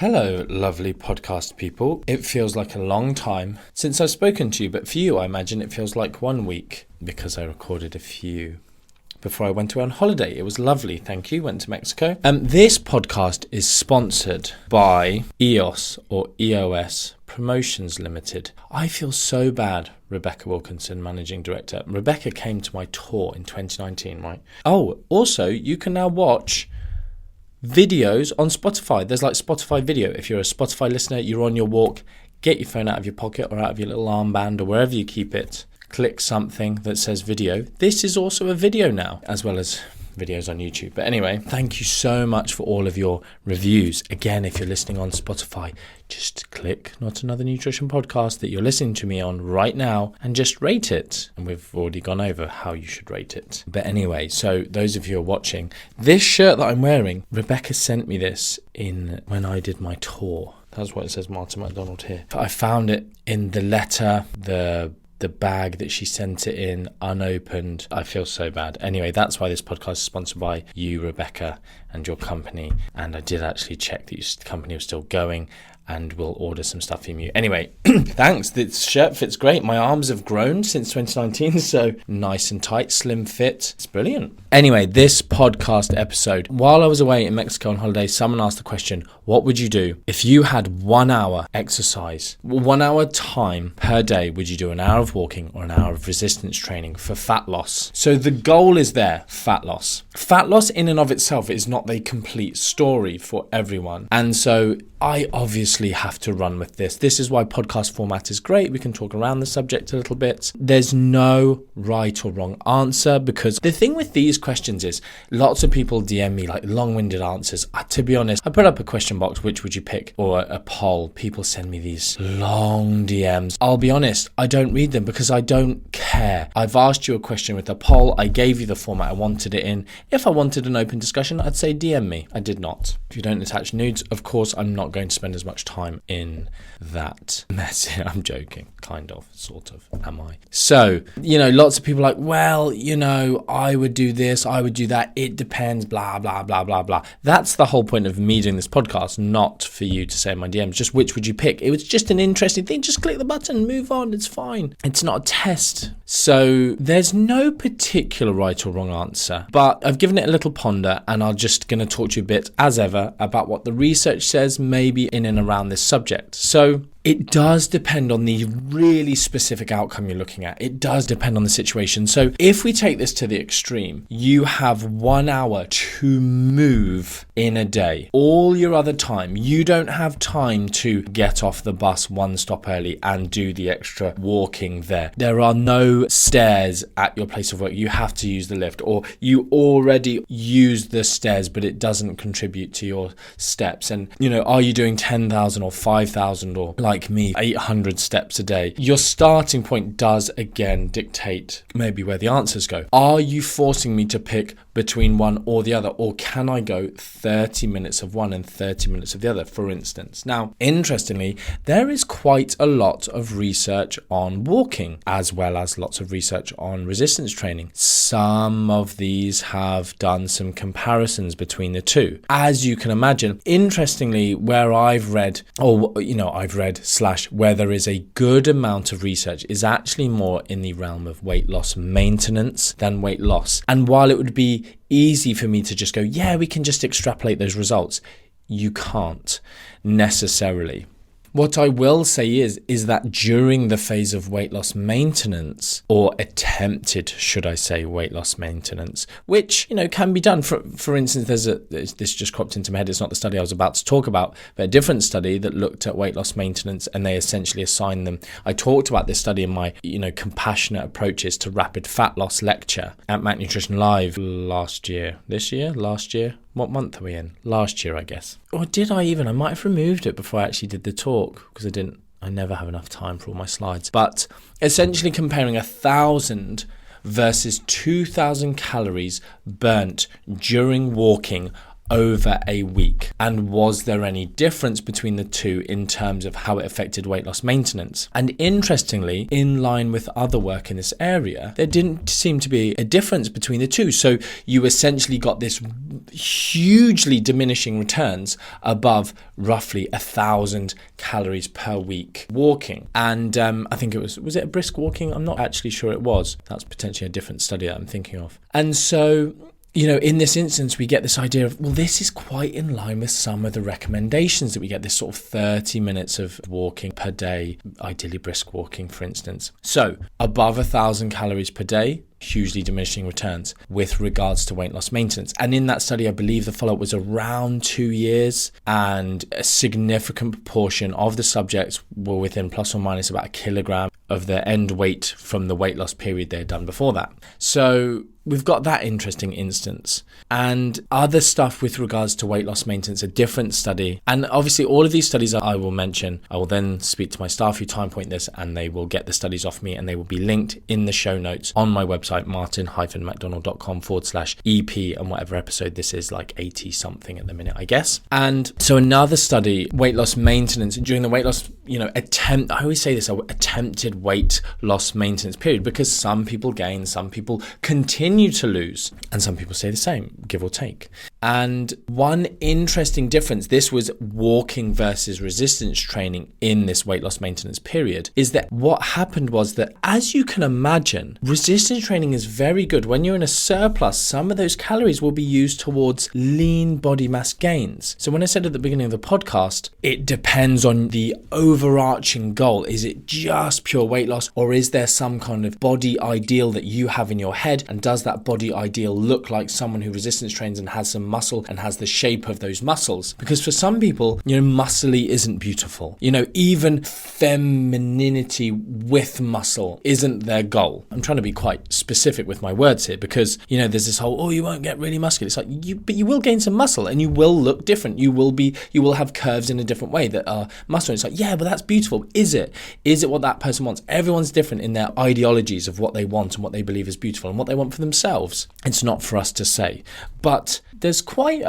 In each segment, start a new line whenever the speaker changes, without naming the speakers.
Hello, lovely podcast people. It feels like a long time since I've spoken to you, but for you, I imagine it feels like 1 week because I recorded a few before I went away on holiday. It was lovely, thank you. Went to Mexico. This podcast is sponsored by EOS or EOS Promotions Limited. I feel so bad, Rebecca Wilkinson, Managing Director. Rebecca came to my tour in 2019, right? Oh, also, you can now watch videos on Spotify. There's like Spotify video. If you're a Spotify listener, you're on your walk, get your phone out of your pocket or out of your little armband or wherever you keep it, click something that says video. This is also a video now, as well as videos on YouTube. But anyway, thank you so much for all of your reviews. Again, if you're listening on Spotify, just click Not Another Nutrition Podcast that you're listening to me on right now and just rate it. And we've already gone over how you should rate it. But anyway, so those of you who are watching, this shirt that I'm wearing, Rebecca sent me this when I did my tour. That's what it says, Martin McDonald here. I found it in the letter, the bag that she sent it in, unopened. I feel so bad. Anyway, that's why this podcast is sponsored by you, Rebecca, and your company. And I did actually check that your company was still going, and we'll order some stuff from you. Anyway, thanks. This shirt fits great. My arms have grown since 2019, so nice and tight, slim fit. It's brilliant. Anyway, this podcast episode, while I was away in Mexico on holiday, someone asked the question, what would you do if you had 1 hour exercise, 1 hour time per day? Would you do an hour of walking or an hour of resistance training for fat loss? So the goal is there, fat loss. Fat loss in and of itself is not the complete story for everyone. And so I obviously have to run with this. This is why podcast format is great. We can talk around the subject a little bit. There's no right or wrong answer, because the thing with these questions is lots of people DM me like long-winded answers. To be honest, I put up a question box, which would you pick, or a poll. People send me these long DMs. I'll be honest, I don't read them because I don't care. I've asked you a question with a poll. I gave you the format I wanted it in. If I wanted an open discussion, I'd say DM me. I did not. If you don't attach nudes, of course, I'm not going to spend as much time in that mess. I'm joking. Kind of, sort of, am I? So, lots of people are like, well, I would do this, I would do that. It depends, blah, blah, blah, blah, blah. That's the whole point of me doing this podcast, not for you to say in my DMs, just which would you pick? It was just an interesting thing. Just click the button, move on. It's fine. It's not a test. So there's no particular right or wrong answer, but I've given it a little ponder, and I'm just going to talk to you a bit, as ever, about what the research says, maybe in and around this subject. So it does depend on the really specific outcome you're looking at. It does depend on the situation. So if we take this to the extreme, you have 1 hour to move in a day. All your other time, you don't have time to get off the bus one stop early and do the extra walking there. There are no stairs at your place of work. You have to use the lift, or you already use the stairs, but it doesn't contribute to your steps. And, are you doing 10,000 or 5,000 or like me, 800 steps a day? Your starting point does again dictate maybe where the answers go. Are you forcing me to pick between one or the other, or can I go 30 minutes of one and 30 minutes of the other, for instance? Now, interestingly, there is quite a lot of research on walking, as well as lots of research on resistance training. Some of these have done some comparisons between the two. As you can imagine, interestingly, where I've read, where there is a good amount of research is actually more in the realm of weight loss maintenance than weight loss. And while it would be easy for me to just go, yeah, we can just extrapolate those results, you can't necessarily. What I will say is that during the phase of weight loss maintenance, or attempted, should I say, weight loss maintenance, which, can be done. For instance, this just cropped into my head. It's not the study I was about to talk about, but a different study that looked at weight loss maintenance, and they essentially assigned them. I talked about this study in my, compassionate approaches to rapid fat loss lecture at Mac Nutrition Live last year. What month are we in? Last year, I guess. Or did I even? I might have removed it before I actually did the talk, because I never have enough time for all my slides. But essentially comparing 1,000 versus 2,000 calories burnt during walking over a week? And was there any difference between the two in terms of how it affected weight loss maintenance? And interestingly, in line with other work in this area, there didn't seem to be a difference between the two. So you essentially got this hugely diminishing returns above roughly 1,000 calories per week walking. And I think was it a brisk walking? I'm not actually sure it was. That's potentially a different study that I'm thinking of. And so, in this instance, we get this idea of, well, this is quite in line with some of the recommendations that we get, this sort of 30 minutes of walking per day, ideally brisk walking, for instance. So above 1,000 calories per day, hugely diminishing returns with regards to weight loss maintenance. And in that study, I believe the follow-up was around 2 years, and a significant proportion of the subjects were within plus or minus about a kilogram of their end weight from the weight loss period they had done before that. So we've got that interesting instance. And other stuff with regards to weight loss maintenance, a different study. And obviously all of these studies I will mention, I will then speak to my staff who time point this, and they will get the studies off me, and they will be linked in the show notes on my website, martin-mcdonald.com/EP, and whatever episode this is, like 80 something at the minute, I guess. And so another study, weight loss maintenance during the weight loss, I always say this, attempted weight loss maintenance period, because some people gain, some people continue to lose, and some people stay the same, give or take. And one interesting difference, this was walking versus resistance training in this weight loss maintenance period, is that what happened was that, as you can imagine, resistance training is very good. When you're in a surplus, some of those calories will be used towards lean body mass gains. So when I said at the beginning of the podcast, it depends on the overarching goal. Is it just pure weight loss, or is there some kind of body ideal that you have in your head? And does that body ideal look like someone who resistance trains and has some muscle and has the shape of those muscles? Because for some people, muscly isn't beautiful. Even femininity with muscle isn't their goal. I'm trying to be quite specific with my words here, because there's this whole, you won't get really muscular. It's like but you will gain some muscle, and you will look different. You will have curves in a different way that are muscular. It's like, yeah, but that's beautiful. Is it what that person wants? Everyone's different in their ideologies of what they want and what they believe is beautiful and what they want for themselves. It's not for us to say. But there's quite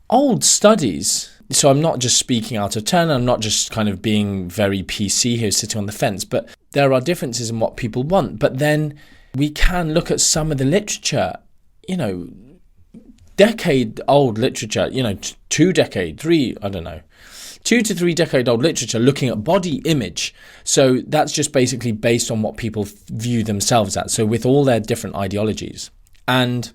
old studies. So I'm not just speaking out of turn. I'm not just kind of being very PC here, sitting on the fence. But there are differences in what people want. But then we can look at some of the literature, decade-old literature, 2 to 3 decade old literature looking at body image. So that's just basically based on what people view themselves at. So with all their different ideologies. And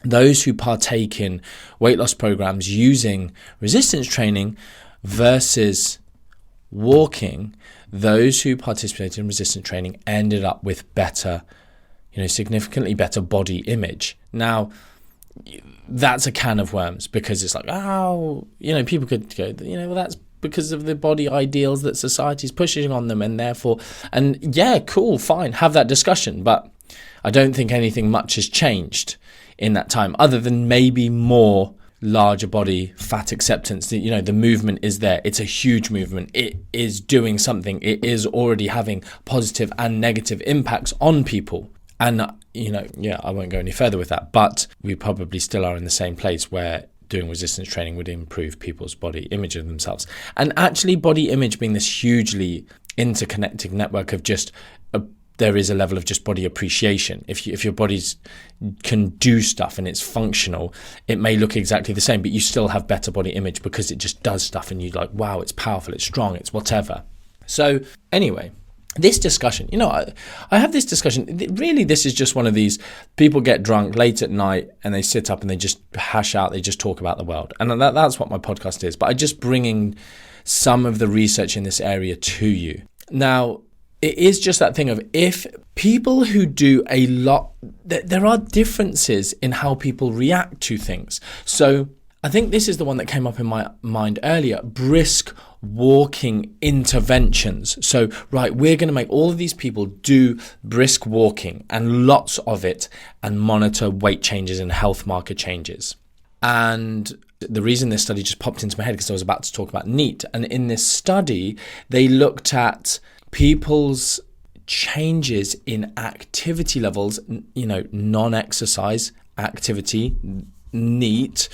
those who partake in weight loss programs using resistance training versus walking, those who participated in resistance training ended up with better, significantly better body image. Now, that's a can of worms, because it's like, people could go, well, that's because of the body ideals that society's pushing on them, and therefore, and yeah, cool, fine, have that discussion. But I don't think anything much has changed in that time, other than maybe more larger body fat acceptance. The movement is there. It's a huge movement. It is doing something. It is already having positive and negative impacts on people. And, I won't go any further with that, but we probably still are in the same place where doing resistance training would improve people's body image of themselves. And actually, body image being this hugely interconnected network of just there is a level of just body appreciation. If your body's can do stuff and it's functional, it may look exactly the same, but you still have better body image because it just does stuff, and you're like, wow, it's powerful, it's strong, it's whatever. So anyway, this discussion, I have this discussion. Really, this is just one of these, people get drunk late at night and they sit up and they just hash out, they just talk about the world. And that's what my podcast is. But I'm just bringing some of the research in this area to you. Now, it is just that thing of, if people who do a lot, there are differences in how people react to things. So I think this is the one that came up in my mind earlier, brisk walking interventions. So, right, we're going to make all of these people do brisk walking and lots of it, and monitor weight changes and health marker changes. And the reason this study just popped into my head, because I was about to talk about NEAT. And in this study, they looked at people's changes in activity levels, non-exercise activity, NEAT,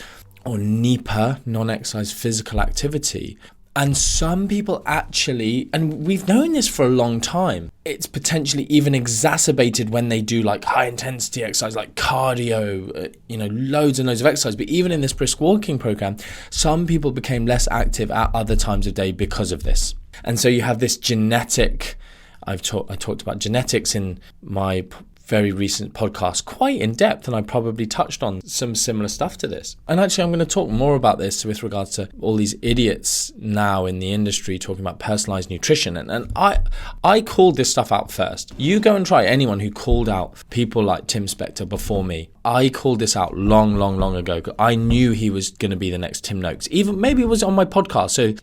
or NEPA, non-exercise physical activity. And some people actually, and we've known this for a long time, it's potentially even exacerbated when they do like high intensity exercise, like cardio, loads and loads of exercise. But even in this brisk walking program, some people became less active at other times of day because of this. And so you have this genetic, I talked about genetics in my very recent podcast quite in depth, and I probably touched on some similar stuff to this. And actually I'm going to talk more about this with regards to all these idiots now in the industry talking about personalized nutrition, and I called this stuff out first. You go and try anyone who called out people like Tim Spector before me. I called this out long ago. I knew he was going to be the next Tim Noakes. Even maybe it was on my podcast, so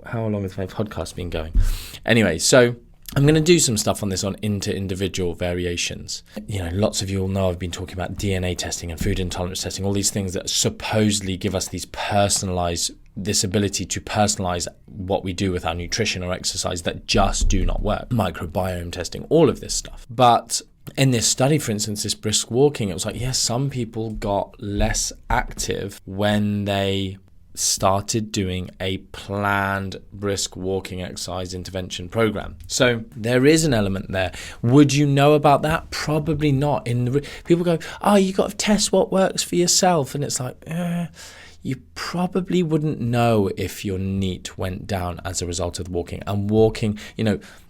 how long has my podcast been going? Anyway, so I'm going to do some stuff on this on individual variations. Lots of you will know I've been talking about DNA testing and food intolerance testing, all these things that supposedly give us this ability to personalize what we do with our nutrition or exercise that just do not work. Microbiome testing, all of this stuff. But in this study, for instance, this brisk walking, it was like, yes, some people got less active when they started doing a planned brisk walking exercise intervention program. So there is an element there. Would you know about that? Probably not. People go, you got to test what works for yourself, and it's like, you probably wouldn't know if your NEAT went down as a result of walking. And walking,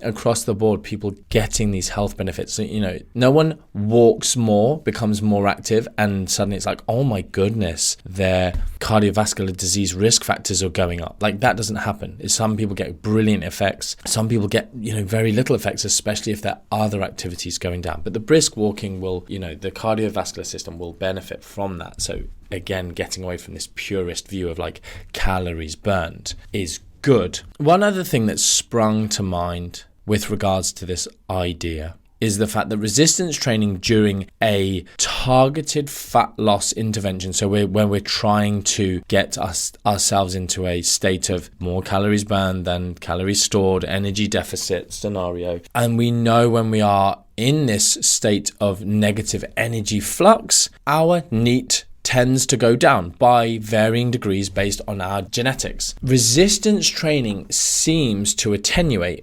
across the board, people getting these health benefits. So, no one walks more, becomes more active, and suddenly it's like, oh my goodness, their cardiovascular disease risk factors are going up. Like, that doesn't happen. Some people get brilliant effects. Some people get, very little effects, especially if there are other activities going down. But the brisk walking will, the cardiovascular system will benefit from that. So again, getting away from this purist view of like calories burned is good. One other thing that sprung to mind with regards to this idea is the fact that resistance training during a targeted fat loss intervention, so when we're trying to get ourselves into a state of more calories burned than calories stored, energy deficit scenario, and we know when we are in this state of negative energy flux, our NEAT tends to go down by varying degrees based on our genetics. Resistance training seems to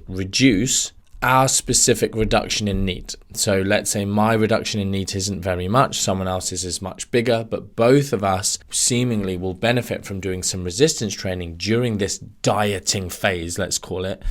reduce our specific reduction in NEAT. So let's say my reduction in NEAT isn't very much, someone else's is much bigger, but both of us seemingly will benefit from doing some resistance training during this dieting phase, let's call it,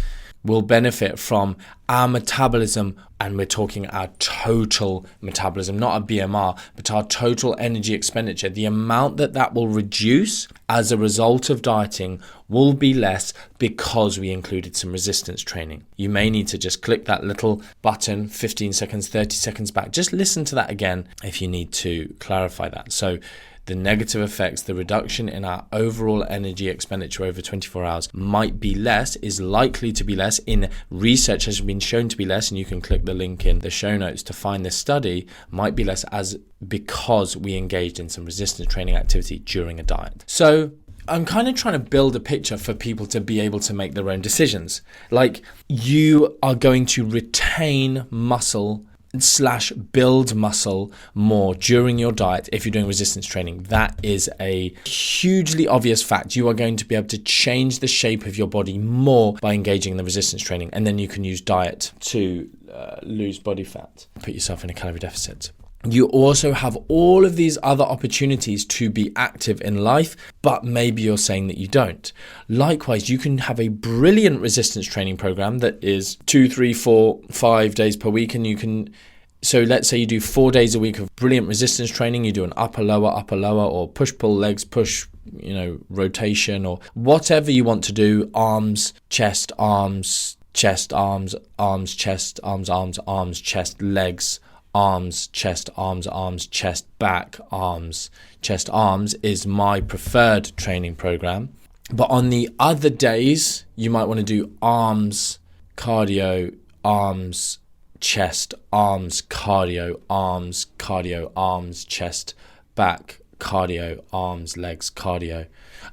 will benefit from our metabolism, and we're talking our total metabolism, not a BMR, but our total energy expenditure. The amount that will reduce as a result of dieting will be less because we included some resistance training. You may need to just click that little button, 15 seconds, 30 seconds back. Just listen to that again if you need to clarify that. So the negative effects, the reduction in our overall energy expenditure over 24 hours might be less, is likely to be less. In research has been shown to be less, and you can click the link in the show notes to find this study, might be less because we engaged in some resistance training activity during a diet. So I'm kind of trying to build a picture for people to be able to make their own decisions. Like, you are going to retain muscle / build muscle more during your diet if you're doing resistance training. That is a hugely obvious fact. You are going to be able to change the shape of your body more by engaging in the resistance training, and then you can use diet to lose body fat, put yourself in a calorie deficit. You also have all of these other opportunities to be active in life, but maybe you're saying that you don't. Likewise, you can have a brilliant resistance training program that is 2, 3, 4, 5 days per week, and so let's say you do 4 days a week of brilliant resistance training. You do an upper, lower, or push-pull legs, push, rotation, or whatever you want to do. Arms, chest, arms, chest, arms, arms, chest, arms, chest, legs, arms, chest, arms, chest, back, arms, chest, arms is my preferred training program. But on the other days, you might want to do arms, cardio, arms, chest, arms, cardio, arms, chest, back, cardio, arms, legs, cardio.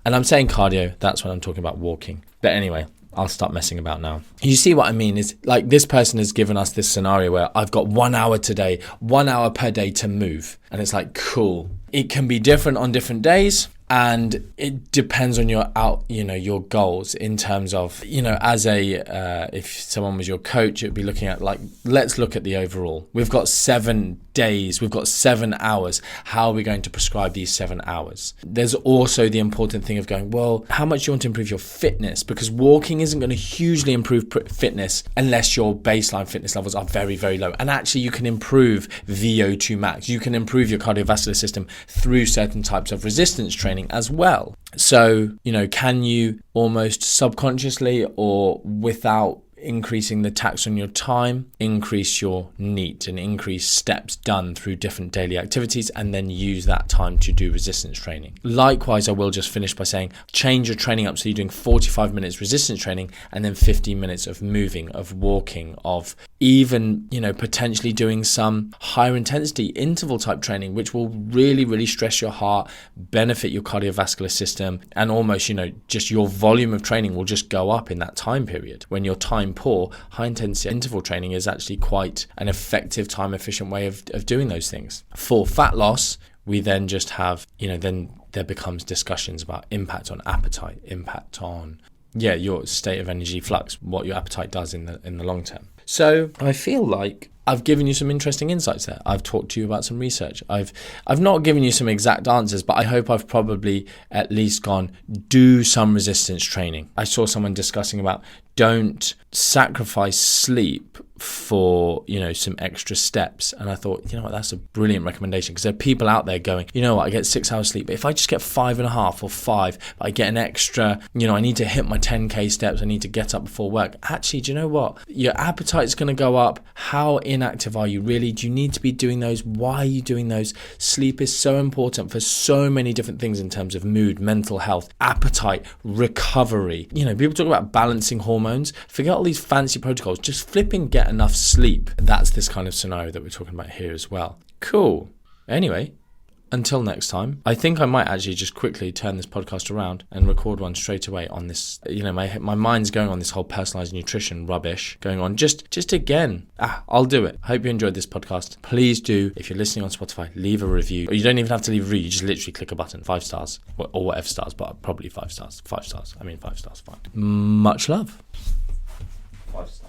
And I'm saying cardio, that's when I'm talking about walking. But anyway, I'll stop messing about now. You see what I mean? Is like, this person has given us this scenario where I've got 1 hour today, 1 hour per day to move. And it's like, cool. It can be different on different days. And it depends on your goals in terms of, as if someone was your coach, it'd be looking at let's look at the overall. We've got 7 days, we've got 7 hours. How are we going to prescribe these 7 hours? There's also the important thing of going, well, how much do you want to improve your fitness? Because walking isn't going to hugely improve fitness unless your baseline fitness levels are very, very low. And actually you can improve VO2 max. You can improve your cardiovascular system through certain types of resistance training as well. So, can you almost subconsciously or without increasing the tax on your time, increase your NEAT and increase steps done through different daily activities, and then use that time to do resistance training. Likewise, I will just finish by saying, change your training up so you're doing 45 minutes resistance training and then 15 minutes of moving, of walking, of even, potentially doing some higher intensity interval type training, which will really, really stress your heart, benefit your cardiovascular system, and almost, just your volume of training will just go up in that time period. When your time poor, high intensity interval training is actually quite an effective, time efficient way of doing those things. For fat loss, we then just have, then there becomes discussions about impact on appetite, impact on your state of energy flux, what your appetite does in the long term. So I feel like I've given you some interesting insights there. I've talked to you about some research. I've not given you some exact answers, but I hope I've probably at least gone, do some resistance training. I saw someone discussing about don't sacrifice sleep for, some extra steps. And I thought, that's a brilliant recommendation, because there are people out there going, I get 6 hours sleep, but if I just get 5.5 or 5, I get an extra, I need to hit my 10K steps, I need to get up before work. Actually, do you know what? Your appetite's going to go up. How inactive are you really? Do you need to be doing those? Why are you doing those? Sleep is so important for so many different things in terms of mood, mental health, appetite, recovery. People talk about balancing hormones. Forget all these fancy protocols. Just flipping get enough sleep. That's this kind of scenario that we're talking about here as well. Cool. Anyway, until next time, I think I might actually just quickly turn this podcast around and record one straight away on this. My mind's going on this whole personalized nutrition rubbish going on. Just again, I'll do it. Hope you enjoyed this podcast. Please do, if you're listening on Spotify, leave a review. Or you don't even have to leave a review. You just literally click a button, 5 stars or whatever stars, but probably 5 stars. 5 stars. 5 stars, fine. Much love. 5 stars.